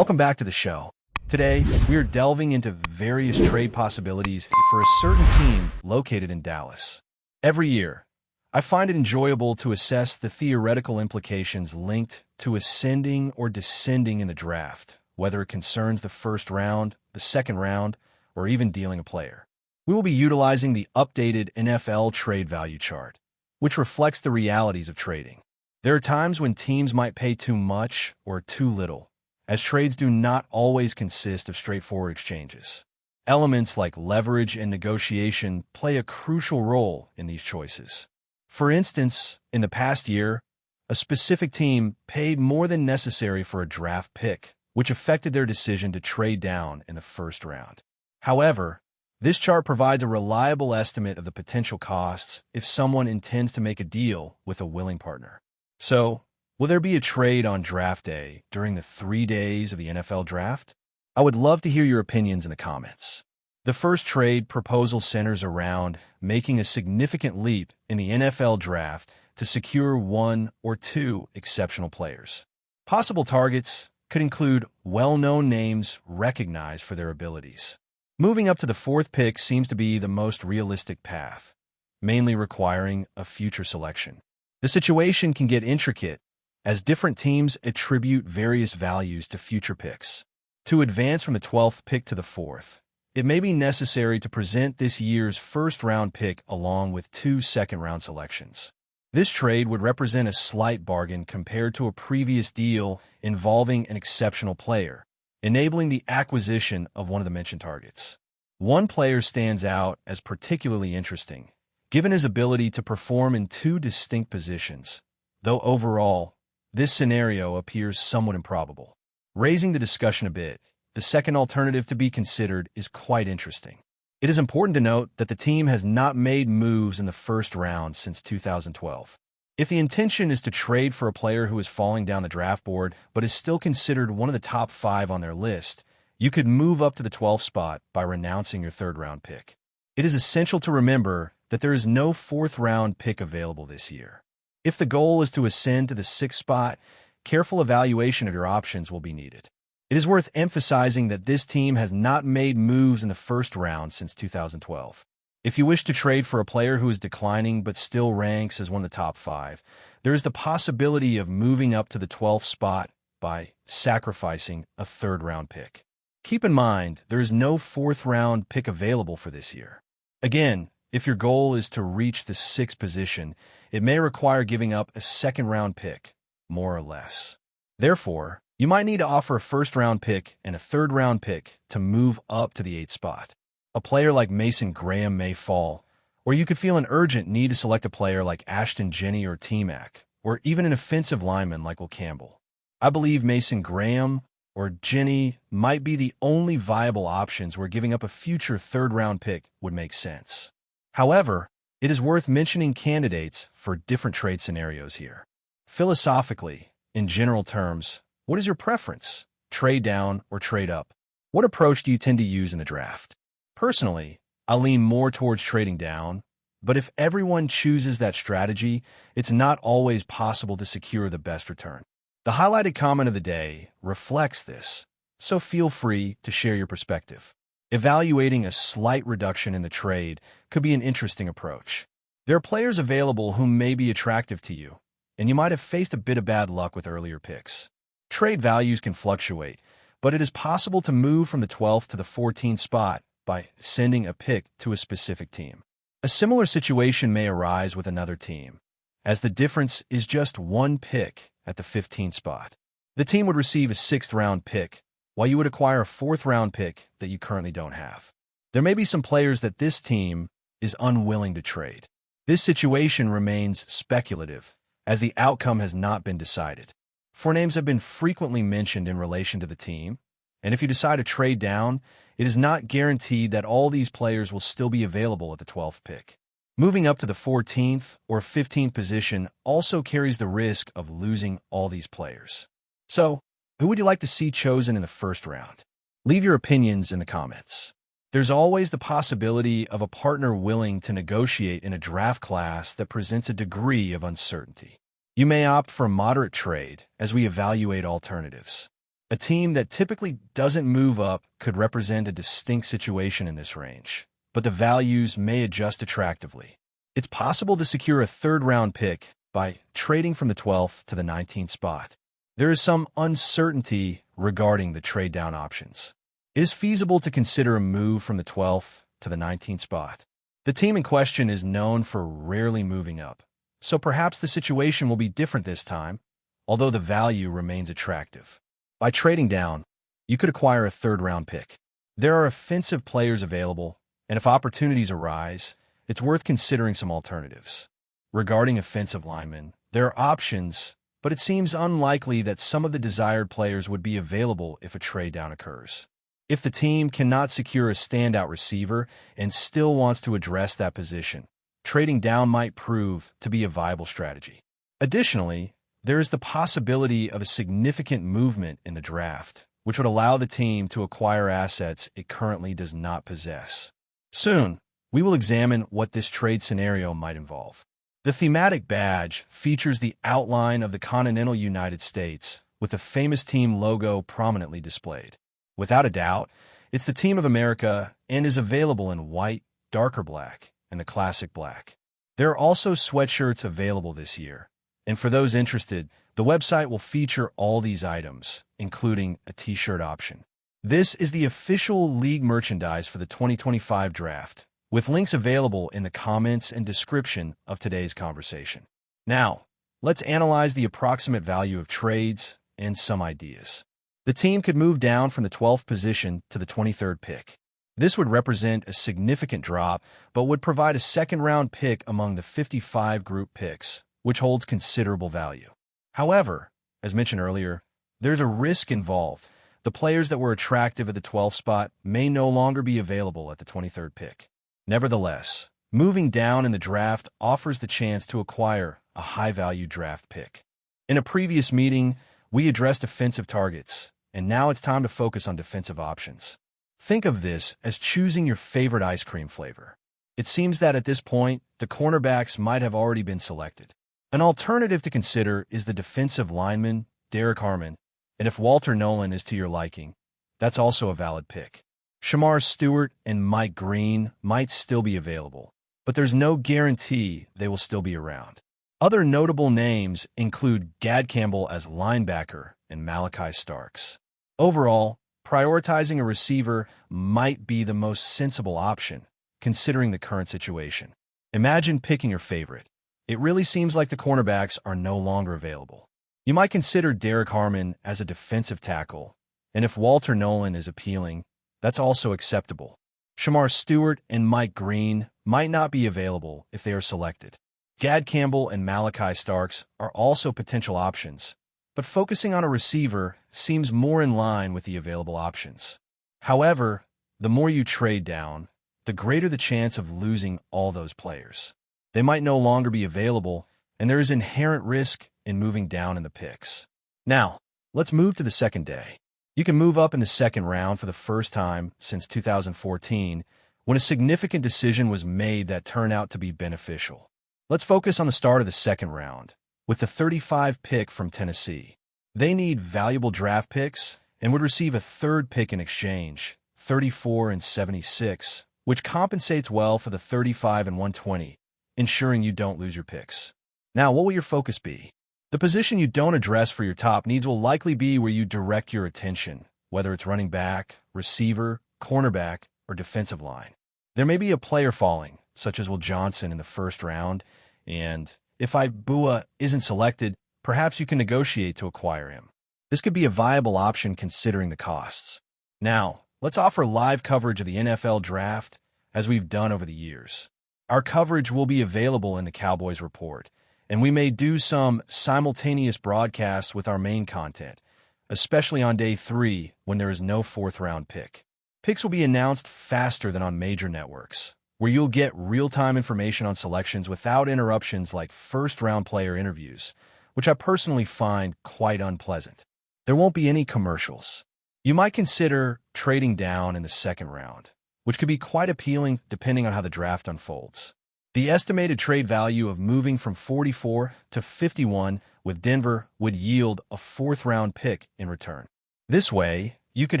Welcome back to the show. Today, we are delving into various trade possibilities for a certain team located in Dallas. Every year, I find it enjoyable to assess the theoretical implications linked to ascending or descending in the draft, whether it concerns the first round, the second round, or even dealing a player. We will be utilizing the updated NFL trade value chart, which reflects the realities of trading. There are times when teams might pay too much or too little, as trades do not always consist of straightforward exchanges. Elements like leverage and negotiation play a crucial role in these choices. For instance, in the past year, a specific team paid more than necessary for a draft pick, which affected their decision to trade down in the first round. However, this chart provides a reliable estimate of the potential costs if someone intends to make a deal with a willing partner. So, will there be a trade on draft day during the 3 days of the NFL draft? I would love to hear your opinions in the comments. The first trade proposal centers around making a significant leap in the NFL draft to secure one or two exceptional players. Possible targets could include well-known names recognized for their abilities. Moving up to the fourth pick seems to be the most realistic path, mainly requiring a future selection. The situation can get intricate as different teams attribute various values to future picks. To advance from the 12th pick to the 4th, it may be necessary to present this year's first-round pick along with 2 second-round selections. This trade would represent a slight bargain compared to a previous deal involving an exceptional player, enabling the acquisition of one of the mentioned targets. One player stands out as particularly interesting, given his ability to perform in 2 distinct positions, though overall, this scenario appears somewhat improbable. Raising the discussion a bit, the second alternative to be considered is quite interesting. It is important to note that the team has not made moves in the first round since 2012. If the intention is to trade for a player who is falling down the draft board but is still considered one of the top 5 on their list, you could move up to the 12th spot by renouncing your third-round pick. It is essential to remember that there is no fourth-round pick available this year. If the goal is to ascend to the 6th spot, careful evaluation of your options will be needed. It is worth emphasizing that this team has not made moves in the first round since 2012. If you wish to trade for a player who is declining but still ranks as one of the top 5, there is the possibility of moving up to the 12th spot by sacrificing a third-round pick. Keep in mind, there is no fourth-round pick available for this year. Again, if your goal is to reach the 6th position, it may require giving up a second-round pick, more or less. Therefore, you might need to offer a first-round pick and a third-round pick to move up to the 8th spot. A player like Mason Graham may fall, or you could feel an urgent need to select a player like Ashton Jenney or T-Mac, or even an offensive lineman like Will Campbell. I believe Mason Graham or Jenney might be the only viable options where giving up a future third-round pick would make sense. However, it is worth mentioning candidates for different trade scenarios here. Philosophically, in general terms, what is your preference? Trade down or trade up? What approach do you tend to use in the draft? Personally, I lean more towards trading down, but if everyone chooses that strategy, it's not always possible to secure the best return. The highlighted comment of the day reflects this, so feel free to share your perspective. Evaluating a slight reduction in the trade could be an interesting approach. There are players available who may be attractive to you, and you might have faced a bit of bad luck with earlier picks. Trade values can fluctuate, but it is possible to move from the 12th to the 14th spot by sending a pick to a specific team. A similar situation may arise with another team, as the difference is just one pick at the 15th spot. The team would receive a 6th-round pick, while you would acquire a 4th-round pick that you currently don't have. There may be some players that this team is unwilling to trade. This situation remains speculative, as the outcome has not been decided. 4 names have been frequently mentioned in relation to the team, and if you decide to trade down, it is not guaranteed that all these players will still be available at the 12th pick. Moving up to the 14th or 15th position also carries the risk of losing all these players. So, who would you like to see chosen in the first round? Leave your opinions in the comments. There's always the possibility of a partner willing to negotiate in a draft class that presents a degree of uncertainty. You may opt for a moderate trade as we evaluate alternatives. A team that typically doesn't move up could represent a distinct situation in this range, but the values may adjust attractively. It's possible to secure a third-round pick by trading from the 12th to the 19th spot. There is some uncertainty regarding the trade-down options. It is feasible to consider a move from the 12th to the 19th spot. The team in question is known for rarely moving up, so perhaps the situation will be different this time, although the value remains attractive. By trading down, you could acquire a third-round pick. There are offensive players available, and if opportunities arise, it's worth considering some alternatives. Regarding offensive linemen, there are options, but it seems unlikely that some of the desired players would be available if a trade-down occurs. If the team cannot secure a standout receiver and still wants to address that position, trading down might prove to be a viable strategy. Additionally, there is the possibility of a significant movement in the draft, which would allow the team to acquire assets it currently does not possess. Soon, we will examine what this trade scenario might involve. The thematic badge features the outline of the continental United States, with the famous team logo prominently displayed. Without a doubt, it's the Team of America and is available in white, darker black, and the classic black. There are also sweatshirts available this year, and for those interested, the website will feature all these items, including a t-shirt option. This is the official league merchandise for the 2025 draft, with links available in the comments and description of today's conversation. Now, let's analyze the approximate value of trades and some ideas. The team could move down from the 12th position to the 23rd pick. This would represent a significant drop, but would provide a second-round pick among the 55 group picks, which holds considerable value. However, as mentioned earlier, there's a risk involved. The players that were attractive at the 12th spot may no longer be available at the 23rd pick. Nevertheless, moving down in the draft offers the chance to acquire a high-value draft pick. In a previous meeting, we addressed offensive targets, and now it's time to focus on defensive options. Think of this as choosing your favorite ice cream flavor. It seems that at this point, the cornerbacks might have already been selected. An alternative to consider is the defensive lineman, Derek Harmon, and if Walter Nolan is to your liking, that's also a valid pick. Shamar Stewart and Mike Green might still be available, but there's no guarantee they will still be around. Other notable names include Gad Campbell as linebacker and Malachi Starks. Overall, prioritizing a receiver might be the most sensible option, considering the current situation. Imagine picking your favorite. It really seems like the cornerbacks are no longer available. You might consider Derek Harmon as a defensive tackle, and if Walter Nolan is appealing, that's also acceptable. Shamar Stewart and Mike Green might not be available if they are selected. Gad Campbell and Malachi Starks are also potential options, but focusing on a receiver seems more in line with the available options. However, the more you trade down, the greater the chance of losing all those players. They might no longer be available, and there is inherent risk in moving down in the picks. Now, let's move to the second day. You can move up in the second round for the first time since 2014, when a significant decision was made that turned out to be beneficial. Let's focus on the start of the second round, with the 35 pick from Tennessee. They need valuable draft picks and would receive a third pick in exchange, 34 and 76, which compensates well for the 35 and 120, ensuring you don't lose your picks. Now, what will your focus be? The position you don't address for your top needs will likely be where you direct your attention, whether it's running back, receiver, cornerback, or defensive line. There may be a player falling, such as Will Johnson in the first round, and if Ibua isn't selected, perhaps you can negotiate to acquire him. This could be a viable option considering the costs. Now, let's offer live coverage of the NFL draft as we've done over the years. Our coverage will be available in the Cowboys report, and we may do some simultaneous broadcasts with our main content, especially on day 3 when there is no fourth-round pick. Picks will be announced faster than on major networks, where you'll get real-time information on selections without interruptions like first-round player interviews, which I personally find quite unpleasant. There won't be any commercials. You might consider trading down in the second round, which could be quite appealing depending on how the draft unfolds. The estimated trade value of moving from 44 to 51 with Denver would yield a fourth-round pick in return. This way, you could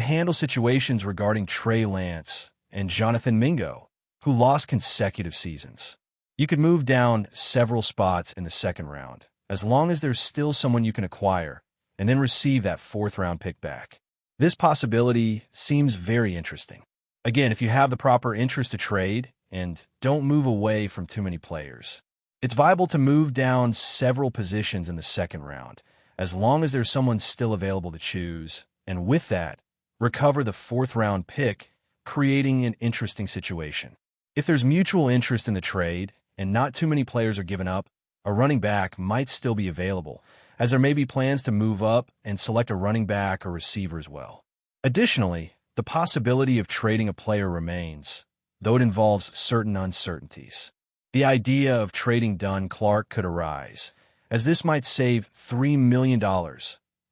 handle situations regarding Trey Lance and Jonathan Mingo, who lost consecutive seasons. You could move down several spots in the second round, as long as there's still someone you can acquire, and then receive that fourth-round pick back. This possibility seems very interesting. Again, if you have the proper interest to trade and don't move away from too many players, it's viable to move down several positions in the second round, as long as there's someone still available to choose, and with that, recover the fourth-round pick, creating an interesting situation. If there's mutual interest in the trade and not too many players are given up, a running back might still be available, as there may be plans to move up and select a running back or receiver as well. Additionally, the possibility of trading a player remains, though it involves certain uncertainties. The idea of trading Dunn Clark could arise, as this might save $3 million,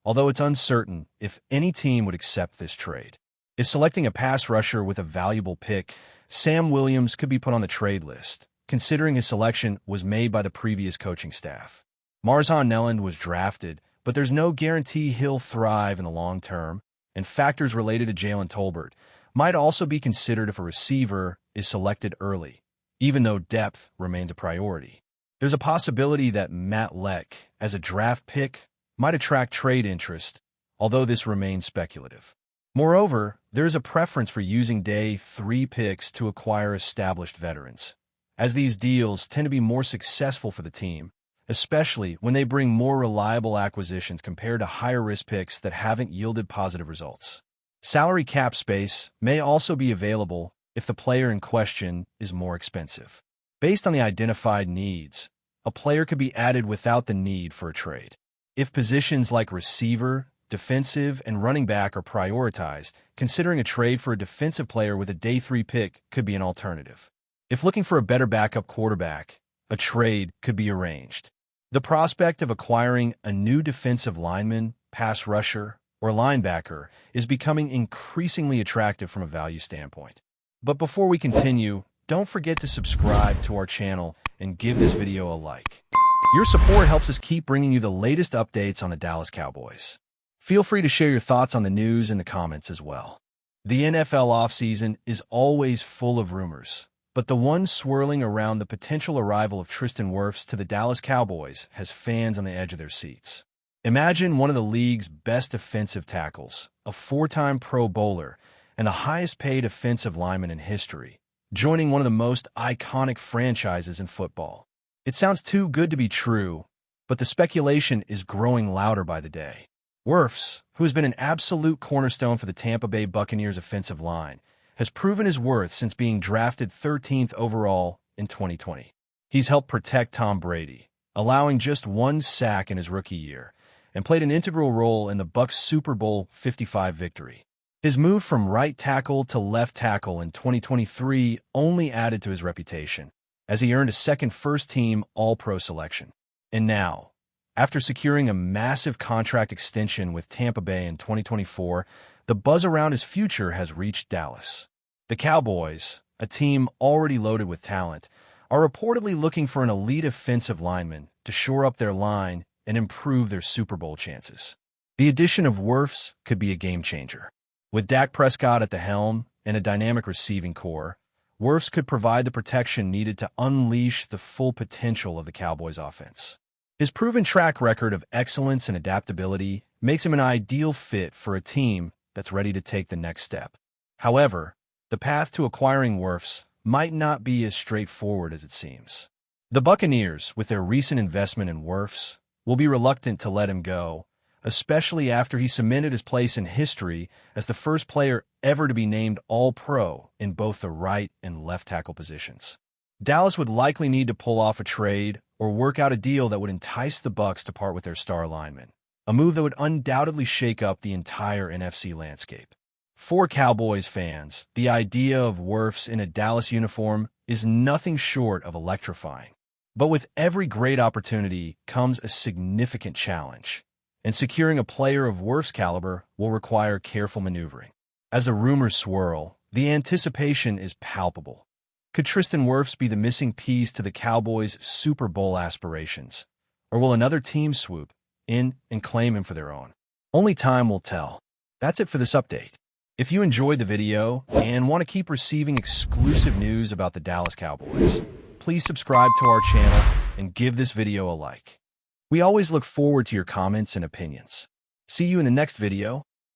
although it's uncertain if any team would accept this trade. If selecting a pass rusher with a valuable pick, Sam Williams could be put on the trade list, considering his selection was made by the previous coaching staff. Marshawn Nelland was drafted, but there's no guarantee he'll thrive in the long term, and factors related to Jalen Tolbert might also be considered if a receiver is selected early, even though depth remains a priority. There's a possibility that Matt Leck, as a draft pick, might attract trade interest, although this remains speculative. Moreover, there's a preference for using day 3 picks to acquire established veterans, as these deals tend to be more successful for the team, especially when they bring more reliable acquisitions compared to higher-risk picks that haven't yielded positive results. Salary cap space may also be available if the player in question is more expensive. Based on the identified needs, a player could be added without the need for a trade. If positions like receiver, defensive, and running back are prioritized, considering a trade for a defensive player with a day 3 pick could be an alternative. If looking for a better backup quarterback, a trade could be arranged. The prospect of acquiring a new defensive lineman, pass rusher, or linebacker is becoming increasingly attractive from a value standpoint. But before we continue, don't forget to subscribe to our channel and give this video a like. Your support helps us keep bringing you the latest updates on the Dallas Cowboys. Feel free to share your thoughts on the news in the comments as well. The NFL offseason is always full of rumors, but the one swirling around the potential arrival of Tristan Wirfs to the Dallas Cowboys has fans on the edge of their seats. Imagine one of the league's best defensive tackles, a 4-time Pro Bowler, and the highest-paid offensive lineman in history, joining one of the most iconic franchises in football. It sounds too good to be true, but the speculation is growing louder by the day. Wirfs, who has been an absolute cornerstone for the Tampa Bay Buccaneers offensive line, has proven his worth since being drafted 13th overall in 2020. He's helped protect Tom Brady, allowing just 1 sack in his rookie year, and played an integral role in the Bucs' Super Bowl 55 victory. His move from right tackle to left tackle in 2023 only added to his reputation, as he earned a second first-team All-Pro selection. And now, after securing a massive contract extension with Tampa Bay in 2024, the buzz around his future has reached Dallas. The Cowboys, a team already loaded with talent, are reportedly looking for an elite offensive lineman to shore up their line and improve their Super Bowl chances. The addition of Wirfs could be a game-changer. With Dak Prescott at the helm and a dynamic receiving core, Wirfs could provide the protection needed to unleash the full potential of the Cowboys' offense. His proven track record of excellence and adaptability makes him an ideal fit for a team that's ready to take the next step. However, the path to acquiring Wirfs might not be as straightforward as it seems. The Buccaneers, with their recent investment in Wirfs, will be reluctant to let him go, especially after he cemented his place in history as the first player ever to be named All-Pro in both the right and left tackle positions. Dallas would likely need to pull off a trade or work out a deal that would entice the Bucs to part with their star lineman, a move that would undoubtedly shake up the entire NFC landscape. For Cowboys fans, the idea of Wirfs in a Dallas uniform is nothing short of electrifying. But with every great opportunity comes a significant challenge, and securing a player of Wirfs' caliber will require careful maneuvering. As the rumors swirl, the anticipation is palpable. Could Tristan Wirfs be the missing piece to the Cowboys' Super Bowl aspirations, or will another team swoop in and claim him for their own? Only time will tell. That's it for this update. If you enjoyed the video and want to keep receiving exclusive news about the Dallas Cowboys, please subscribe to our channel and give this video a like. We always look forward to your comments and opinions. See you in the next video.